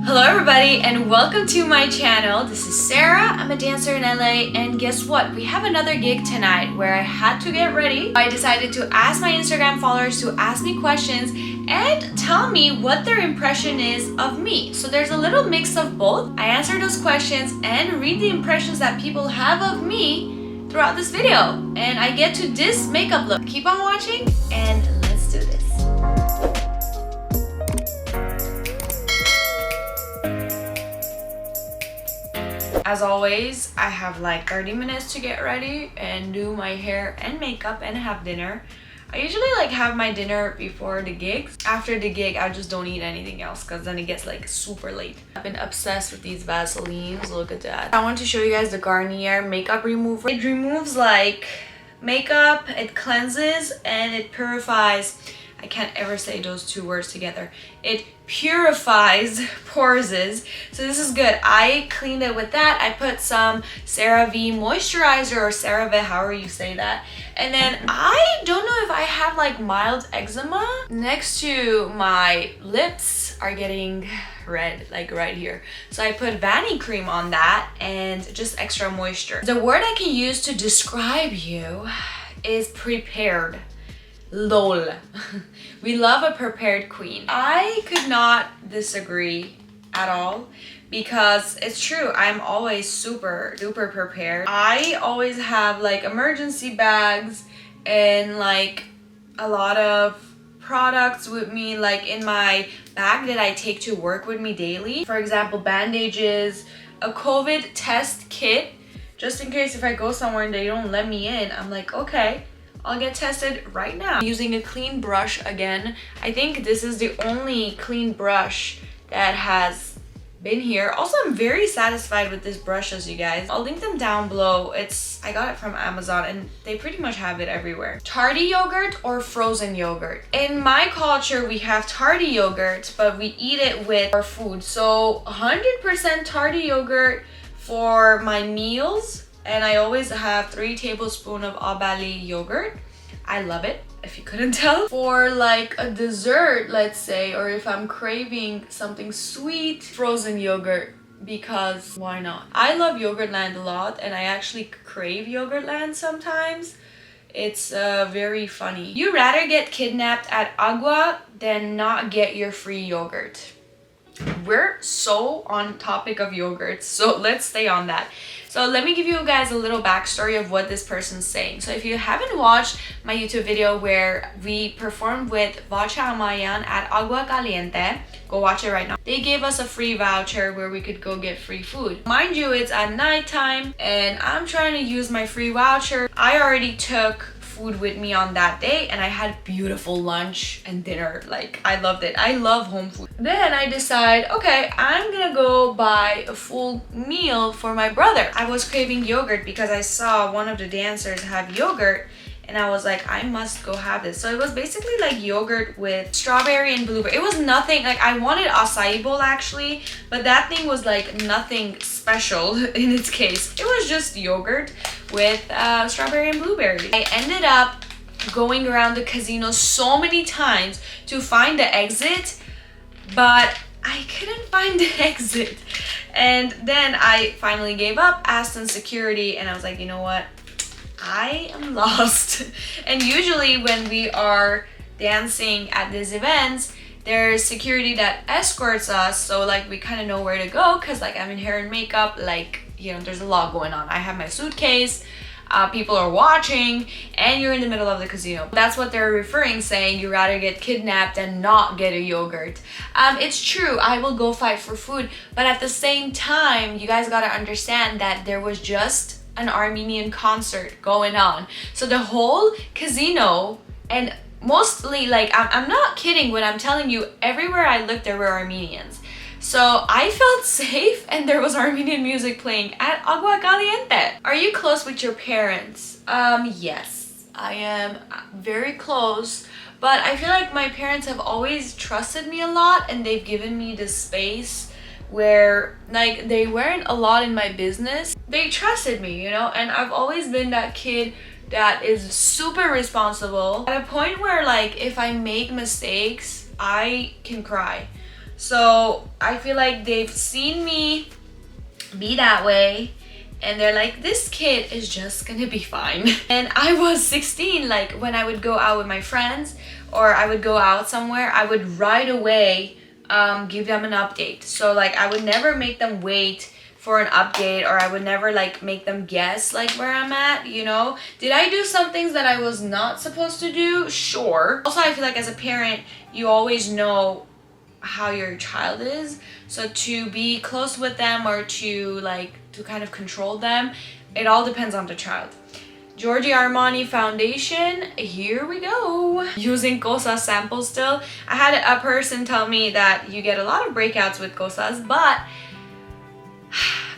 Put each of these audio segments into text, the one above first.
Hello everybody and welcome to my channel. This is Sarah. I'm a dancer in LA and guess what? We have another gig tonight where I had to get ready. I decided to ask my Instagram followers to ask me questions and tell me what their impression is of me. So there's a little mix of both. I answer those questions and read the impressions that people have of me throughout this video. And I get to this makeup look. Keep on watching and let's do this. As always, I have like 30 minutes to get ready and do my hair and makeup and have dinner. I usually like have my dinner before the gigs. After the gig, I just don't eat anything else because then it gets like super late. I've been obsessed with these Vaselines. Look at that. I want to show you guys the Garnier makeup remover. It removes like makeup, it cleanses, and it purifies. I can't ever say those two words together. It purifies pores. So this is good. I cleaned it with that. I put some CeraVe moisturizer or CeraVe, however you say that. And then I don't know if I have like mild eczema. Next to my lips are getting red, like right here. So I put Vanny cream on that and just extra moisture. The word I can use to describe you is prepared. LOL. We love a prepared queen. I could not disagree at all because it's true. I'm always super duper prepared. I always have like emergency bags and like a lot of products with me, like in my bag that I take to work with me daily. For example, bandages, a COVID test kit, just in case if I go somewhere and they don't let me in, I'm like, okay, I'll get tested right now. Using a clean brush again. I think this is the only clean brush that has been here. Also, I'm very satisfied with this brushes, you guys. I'll link them down below. I got it from Amazon and they pretty much have it everywhere. Tardy yogurt or frozen yogurt? In my culture, we have tardy yogurt, but we eat it with our food. So 100% tardy yogurt for my meals. And I always have 3 tablespoons of Abali yogurt. I love it, if you couldn't tell. For like a dessert, let's say, or if I'm craving something sweet, frozen yogurt, because why not? I love Yogurtland a lot and I actually crave Yogurtland sometimes. It's very funny. You rather get kidnapped at Agua than not get your free yogurt. We're so on topic of yogurts, so let's stay on that. So let me give you guys a little backstory of what this person's saying. So if you haven't watched my YouTube video where we performed with Vacha Armenian at Agua Caliente, go watch it right now. They gave us a free voucher where we could go get free food. Mind you, it's at nighttime and I'm trying to use my free voucher. I already took food with me on that day and I had beautiful lunch and dinner. Like, I loved it. I love home food. Then I decide, okay, I'm gonna go buy a full meal for my brother. I was craving yogurt because I saw one of the dancers have yogurt and I was like, I must go have this. So it was basically like yogurt with strawberry and blueberry. It was nothing, like I wanted acai bowl actually, but that thing was like nothing special in its case. It was just yogurt with strawberry and blueberry. I ended up going around the casino so many times to find the exit, but I couldn't find the exit. And then I finally gave up, asked in security, and I was like, you know what? I am lost. And usually when we are dancing at these events, there's security that escorts us, so like we kind of know where to go because like I'm in hair and makeup, like, you know, there's a lot going on. I have my suitcase, people are watching, and you're in the middle of the casino. That's what they're referring, saying you rather get kidnapped than not get a yogurt. It's true, I will go fight for food, but at the same time, you guys gotta understand that there was just an Armenian concert going on. So the whole casino, and mostly like, I'm not kidding when I'm telling you, everywhere I looked there were Armenians. So I felt safe and there was Armenian music playing at Agua Caliente. Are you close with your parents? Yes, I am very close, but I feel like my parents have always trusted me a lot and they've given me the space where like they weren't a lot in my business. They trusted me, you know, and I've always been that kid that is super responsible at a point where like if I make mistakes, I can cry. So I feel like they've seen me be that way and they're like, this kid is just gonna be fine. And I was 16, like when I would go out with my friends or I would go out somewhere, I would right away give them an update. So like I would never make them wait for an update, or I would never like make them guess like where I'm at, you know. Did I do some things that I was not supposed to do? Sure. Also, I feel like as a parent, you always know how your child is, so to be close with them or to kind of control them, it all depends on the child. Giorgio Armani foundation, here we go. Using Cosa samples still. I had a person tell me that you get a lot of breakouts with Cosas, but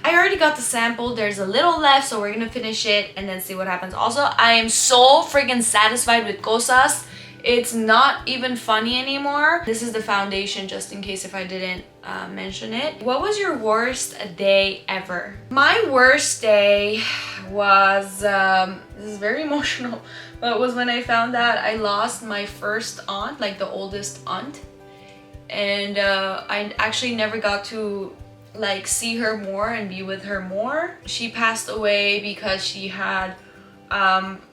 I already got the sample. There's a little left, so we're gonna finish it and then see what happens. Also, I am so freaking satisfied with Cosas. It's not even funny anymore. This is the foundation, just in case if I didn't mention it. What was your worst day ever? My worst day was, this is very emotional, but it was when I found out I lost my first aunt, like the oldest aunt. And I actually never got to like see her more and be with her more. She passed away because she had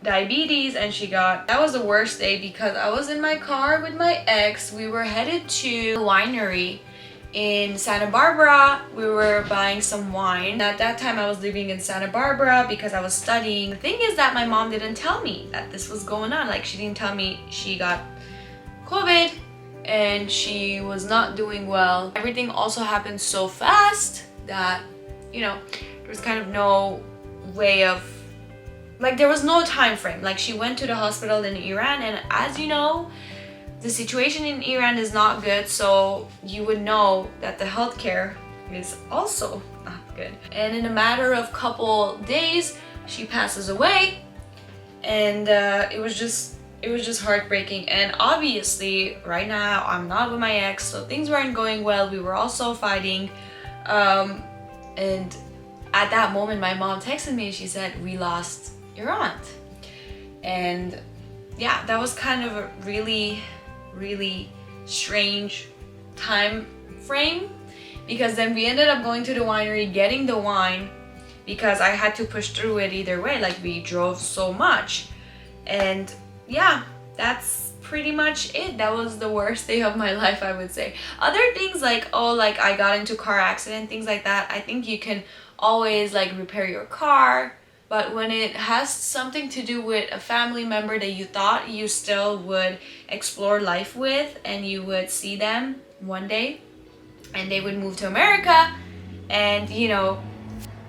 diabetes, and that was the worst day because I was in my car with my ex. We were headed to a winery in Santa Barbara. We were buying some wine. At that time I was living in Santa Barbara because I was studying. The thing is that my mom didn't tell me that this was going on. Like, she didn't tell me she got COVID and she was not doing well. Everything also happened so fast that, you know, there was kind of no way of, like, there was no time frame. Like, she went to the hospital in Iran, and as you know, the situation in Iran is not good, so you would know that the healthcare is also not good. And in a matter of couple days, she passes away, and it was just heartbreaking. And obviously, right now, I'm not with my ex, so things weren't going well. We were also fighting, and at that moment, my mom texted me and she said, "We lost your aunt." And yeah, that was kind of a really strange time frame, because then we ended up going to the winery, getting the wine, because I had to push through it either way. Like, we drove so much. And yeah, that's pretty much it. That was the worst day of my life, I would say. Other things like, oh, like I got into car accident, things like that, I think you can always like repair your car. But when it has something to do with a family member that you thought you still would explore life with, and you would see them one day and they would move to America and, you know,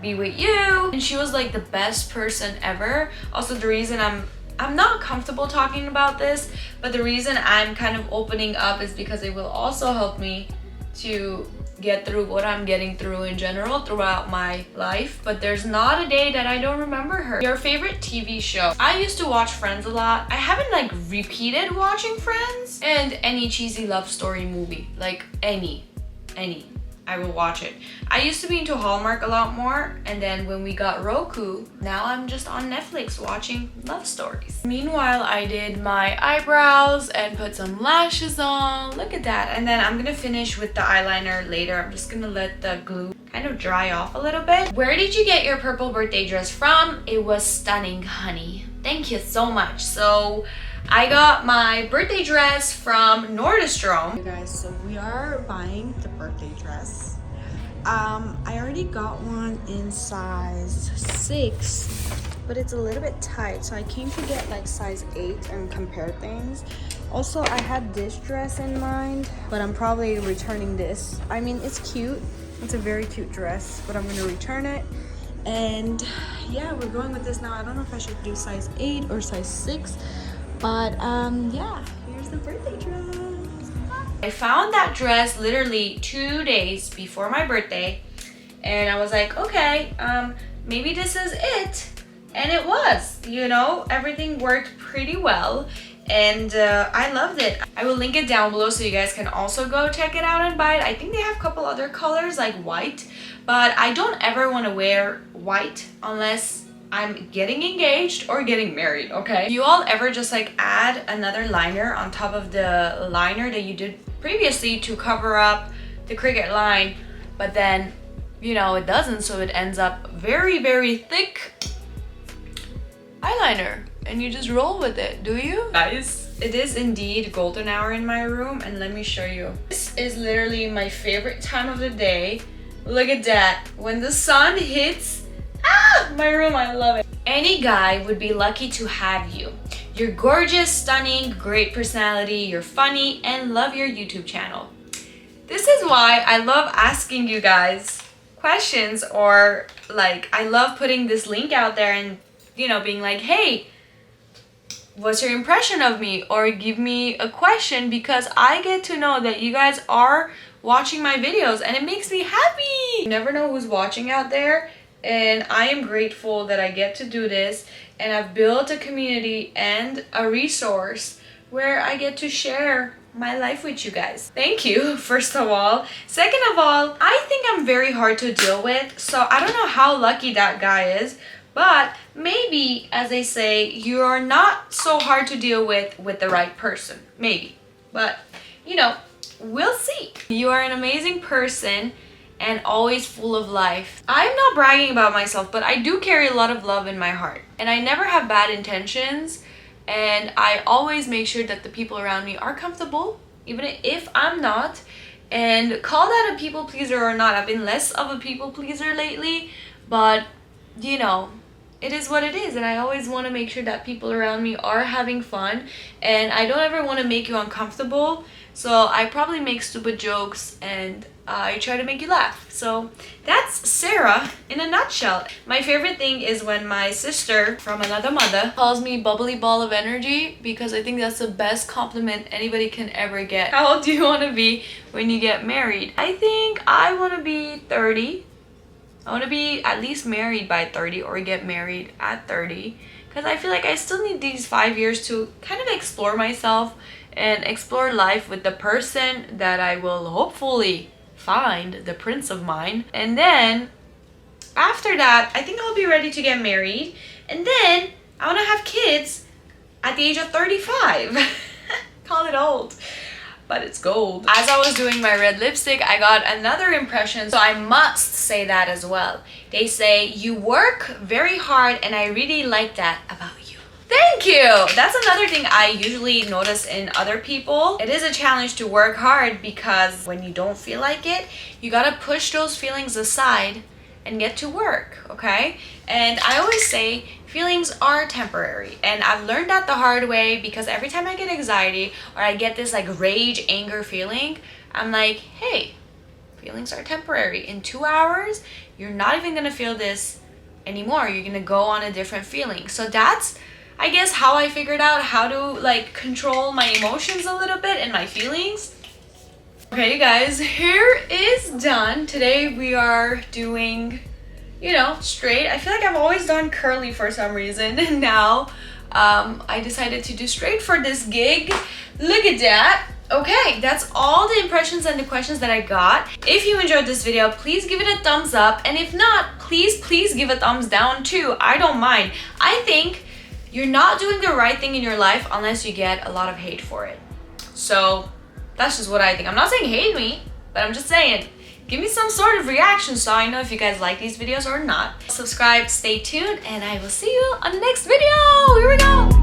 be with you. And she was like the best person ever. Also, the reason I'm not comfortable talking about this, but the reason I'm kind of opening up is because it will also help me to get through what I'm getting through in general throughout my life. But there's not a day that I don't remember her. Your favorite TV show? I used to watch Friends a lot. I haven't like repeated watching Friends. And any cheesy love story movie, like any, I will watch it. I used to be into Hallmark a lot more, and then when we got Roku, now I'm just on Netflix watching love stories. Meanwhile, I did my eyebrows and put some lashes on. Look at that. And then I'm gonna finish with the eyeliner later. I'm just gonna let the glue kind of dry off a little bit. Where did you get your purple birthday dress from? It was stunning, honey. Thank you so much. So I got my birthday dress from Nordstrom. You guys, so we are buying the birthday dress. I already got one in size 6, but it's a little bit tight, so I came to get like size 8 and compare things. Also, I had this dress in mind, but I'm probably returning this. I mean, it's cute. It's a very cute dress, but I'm gonna return it. And yeah, we're going with this now. I don't know if I should do size 8 or size 6, but yeah, here's the birthday dress. I found that dress literally 2 days before my birthday, and I was like, okay, maybe this is it. And it was, you know, everything worked pretty well, and I loved it. I will link it down below so you guys can also go check it out and buy it. I think they have a couple other colors like white, but I don't ever want to wear white unless I'm getting engaged or getting married, okay? Do you all ever just like add another liner on top of the liner that you did previously to cover up the Cricut line, but then, you know, it doesn't, so it ends up very, very thick eyeliner, and you just roll with it, do you? Guys, it is indeed golden hour in my room, and let me show you. This is literally my favorite time of the day. Look at that. When the sun hits my room, I love it. Any guy would be lucky to have you. You're gorgeous, stunning, great personality, you're funny, and love your YouTube channel. This is why I love asking you guys questions, or like I love putting this link out there and, you know, being like, hey, what's your impression of me? Or give me a question, because I get to know that you guys are watching my videos and it makes me happy. You never know who's watching out there, and I am grateful that I get to do this, and I've built a community and a resource where I get to share my life with you guys. Thank you, first of all. Second of all, I think I'm very hard to deal with, so I don't know how lucky that guy is, but maybe, as they say, you're not so hard to deal with the right person. Maybe. But, you know, we'll see. You are an amazing person and always full of life. I'm not bragging about myself, but I do carry a lot of love in my heart. And I never have bad intentions. And I always make sure that the people around me are comfortable, even if I'm not. And call that a people pleaser or not, I've been less of a people pleaser lately, but you know, it is what it is, and I always want to make sure that people around me are having fun, and I don't ever want to make you uncomfortable, so I probably make stupid jokes and I try to make you laugh. So that's Sarah in a nutshell. My favorite thing is when my sister from another mother calls me bubbly ball of energy, because I think that's the best compliment anybody can ever get. How old do you want to be when you get married? I think I want to be 30. I want to be at least married by 30, or get married at 30, because I feel like I still need these 5 years to kind of explore myself and explore life with the person that I will hopefully find, the prince of mine. And then after that, I think I'll be ready to get married, and then I want to have kids at the age of 35. Call it old, but it's gold. As I was doing my red lipstick, I got another impression, so I must say that as well. They say you work very hard, and I really like that about you. Thank you! That's another thing I usually notice in other people. It is a challenge to work hard, because when you don't feel like it, you gotta push those feelings aside and get to work, okay? And I always say feelings are temporary, and I've learned that the hard way, because every time I get anxiety or I get this like rage, anger feeling, I'm like, hey, feelings are temporary. In 2 hours, you're not even gonna feel this anymore. You're gonna go on a different feeling. So that's, I guess, how I figured out how to like control my emotions a little bit and my feelings. Okay, you guys, hair is done. Today we are doing, you know, straight. I feel like I've always done curly for some reason, and now I decided to do straight for this gig. Look at that. Okay, that's all the impressions and the questions that I got. If you enjoyed this video, please give it a thumbs up, and if not, please give a thumbs down too. I don't mind. I think you're not doing the right thing in your life unless you get a lot of hate for it. So that's just what I think. I'm not saying hate me, but I'm just saying give me some sort of reaction so I know if you guys like these videos or not. Subscribe, stay tuned, and I will see you on the next video. Here we go.